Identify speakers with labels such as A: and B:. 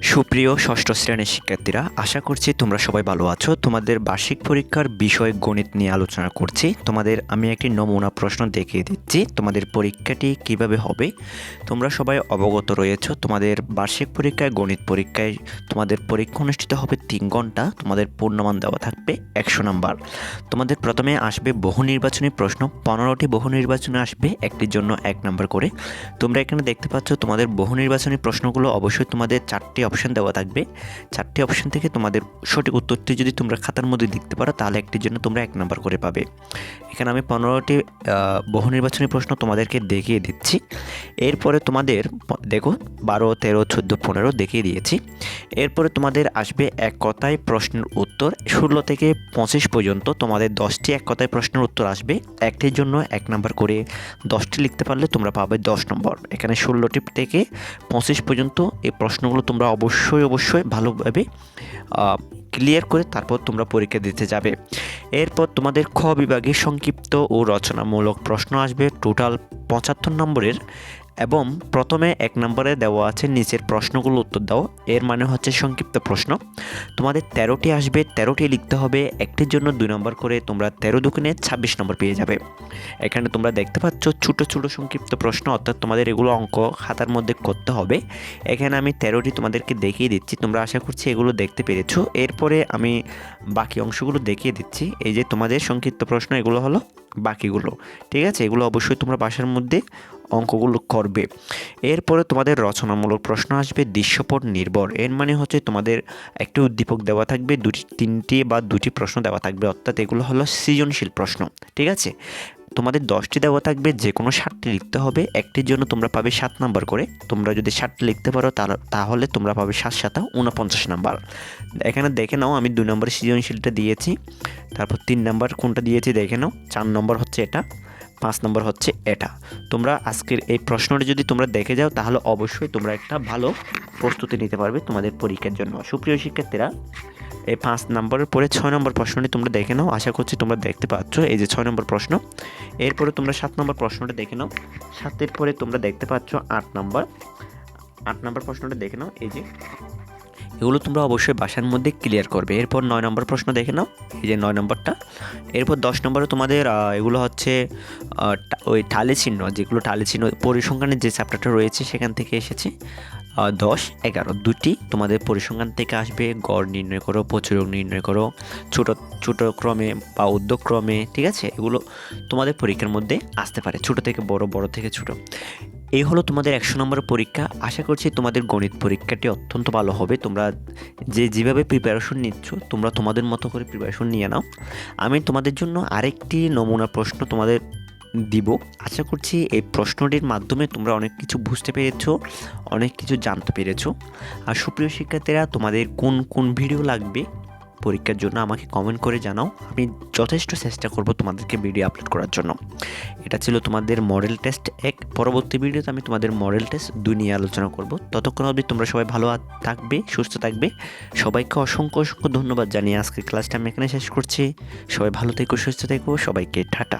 A: সুপ্রিয় ষষ্ঠ শ্রেণীর শিক্ষার্থীরা, আশা করছি তোমরা সবাই ভালো আছো। তোমাদের বার্ষিক পরীক্ষার বিষয় গণিত নিয়ে আলোচনা করছি। তোমাদের আমি একটি নমুনা প্রশ্ন দেখিয়ে দিচ্ছি তোমাদের পরীক্ষাটি কিভাবে হবে। তোমরা সবাই অবগত রয়েছো, তোমাদের বার্ষিক পরীক্ষায় গণিত পরীক্ষায় তোমাদের পরীক্ষা অনুষ্ঠিত হবে 3 ঘন্টা। তোমাদের পূর্ণমান দেওয়া থাকবে 100 নাম্বার। তোমাদের প্রথমে আসবে বহু নির্বাচনী প্রশ্ন, 15টি বহু নির্বাচনে আসবে, একটির জন্য 1 নাম্বার করে। তোমরা এখানে দেখতে পাচ্ছ তোমাদের বহু নির্বাচনী প্রশ্নগুলো অবশ্যই তোমাদের 4টি অপশন দেওয়া থাকবে। 4টি অপশন থেকে তোমাদের সঠিক উত্তরটি যদি তোমরা খাতার মধ্যে লিখতে পারো তাহলে একটির জন্য তোমরা 1 নাম্বার করে পাবে। এখানে আমি 15টি বহু নির্বাচনী প্রশ্ন তোমাদেরকে দেখিয়ে দিচ্ছি। এরপরে তোমাদের দেখো 12, 13, 14, 15 দেখিয়ে দিয়েছি। এরপরে তোমাদের আসবে এক কথায় প্রশ্নের উত্তর। 16 থেকে 25 পর্যন্ত তোমাদের 10টি এক কথায় প্রশ্নের উত্তর আসবে, একটির জন্য 1 নাম্বার করে। 10টি লিখতে পারলে তোমরা পাবে 10 নম্বর। এখানে 16টি থেকে 25 পর্যন্ত এই প্রশ্নগুলো তোমরা অবশ্যই ভালোভাবে ক্লিয়ার করে তারপর তোমরা পরীক্ষা দিতে যাবে। এরপর তোমাদের খ বিভাগে সংক্ষিপ্ত ও রচনামূলক প্রশ্ন আসবে, টোটাল 75 নম্বরের। এবং প্রথমে 1 নম্বরে দেওয়া আছে নিচের প্রশ্নগুলো উত্তর দাও, এর মানে হচ্ছে সংক্ষিপ্ত প্রশ্ন। তোমাদের 13টি আসবে, 13টি লিখতে হবে, একটির জন্য 2 নম্বর করে। তোমরা 13 দুগুণে 26 নম্বর পেয়ে যাবে। এখানে তোমরা দেখতে পাচ্ছ ছোট ছোট সংক্ষিপ্ত প্রশ্ন, অর্থাৎ তোমাদের এগুলো অঙ্ক খাতার মধ্যে করতে হবে। এখানে আমি 13টি তোমাদেরকে দেখিয়ে দিচ্ছি, তোমরা আশা করছি এগুলো দেখতে পেরেছো। এরপরে আমি বাকি অংশগুলো দেখিয়ে দিচ্ছি। এই যে তোমাদের সংক্ষিপ্ত প্রশ্ন, এগুলো হলো বাকিগুলো, ঠিক আছে? এগুলো অবশ্যই তোমরা বাসার মধ্যে অঙ্কগুলো করবে। এরপরে তোমাদের রচনামূলক প্রশ্ন আসবে দৃশ্যপট নির্ভর। এর মানে হচ্ছে তোমাদের একটি উদ্দীপক দেওয়া থাকবে, 3টি বা 2টি প্রশ্ন দেওয়া থাকবে, অর্থাৎ এগুলো হলো সৃজনশীল প্রশ্ন, ঠিক আছে? তোমাদের 10টি দেওয়া থাকবে, যে কোনো 7টি লিখতে হবে, একটির জন্য তোমরা পাবে 7 নাম্বার করে। তোমরা যদি 7টি লিখতে পারো তাহলে তোমরা পাবে 7 7 49 নাম্বার। এখানে দেখে নাও আমি 2 নম্বর সৃজনশীলটা দিয়েছি, তারপর 3 নাম্বার কোনটা দিয়েছি দেখে নাও, 4 নম্বর হচ্ছে এটা, 5 নম্বর হচ্ছে এটা। তোমরা আজকের এই প্রশ্নটি যদি তোমরা দেখে যাও তাহলে অবশ্যই তোমরা একটা ভালো প্রস্তুতি নিতে পারবে তোমাদের পরীক্ষার জন্য। সুপ্রিয় শিক্ষার্থীরা, এই 5 নম্বরের পরে 6 নম্বর প্রশ্নটি তোমরা দেখে নাও। আশা করছি তোমরা দেখতে পাচ্ছ, এই যে 6 নম্বর প্রশ্ন। এরপরে তোমরা 7 নম্বর প্রশ্নটা দেখে নাও। 7-এর পরে তোমরা দেখতে পাচ্ছ 8 নম্বর। 8 নম্বর প্রশ্নটা দেখে নাও। এই যে এগুলো তোমরা অবশ্যই বাসার মধ্যে ক্লিয়ার করবে। এরপর 9 নম্বর প্রশ্ন দেখে নাও, এই যে 9 নম্বরটা। এরপর 10 নম্বরে তোমাদের এগুলো হচ্ছে ওই ঢালে চিহ্ন, যেগুলো ঢালে চিহ্ন পরিসংখ্যানের যে চ্যাপ্টারটা রয়েছে সেখান থেকে এসেছে। 10, 11 দুটি তোমাদের পরিসংখ্যান থেকে আসবে। গড় নির্ণয় করো, প্রচুরক নির্ণয় করো, ছোট ক্রমে বা উদ্যোগক্রমে, ঠিক আছে? এগুলো তোমাদের পরীক্ষার মধ্যে আসতে পারে, ছোট থেকে বড়, বড় থেকে ছোট। এই হলো তোমাদের 100 নম্বরের পরীক্ষা। আশা করছি তোমাদের গণিত পরীক্ষাটি অত্যন্ত ভালো হবে। তোমরা যেভাবে প্রিপারেশন নিচ্ছ তোমরা তোমাদের মতো করে প্রিপারেশন নিয়ে নাও। আমি তোমাদের জন্য আরেকটি নমুনা প্রশ্ন তোমাদের দিব। আশা করছি এই প্রশ্নটির মাধ্যমে তোমরা অনেক কিছু বুঝতে পেরেছো, অনেক কিছু জানতে পেরেছো। আর সুপ্রিয় শিক্ষার্থীরা, তোমাদের কোন কোন ভিডিও লাগবে পরীক্ষার জন্য আমাকে কমেন্ট করে জানাও। আমি যথেষ্ট চেষ্টা করব তোমাদেরকে ভিডিও আপলোড করার জন্য। এটা ছিল তোমাদের মডেল টেস্ট 1। পরবর্তী ভিডিওতে আমি তোমাদের মডেল টেস্ট 2 নিয়ে আলোচনা করব। ততক্ষণ অবধি তোমরা সবাই ভালো থাকবে, সুস্থ থাকবে। সবাইকে অসংখ্য ধন্যবাদ জানিয়ে আজকের ক্লাসটা আমি এখানে শেষ করছি। সবাই ভালো থেকো, সুস্থ থেকো, সবাইকে টাটা।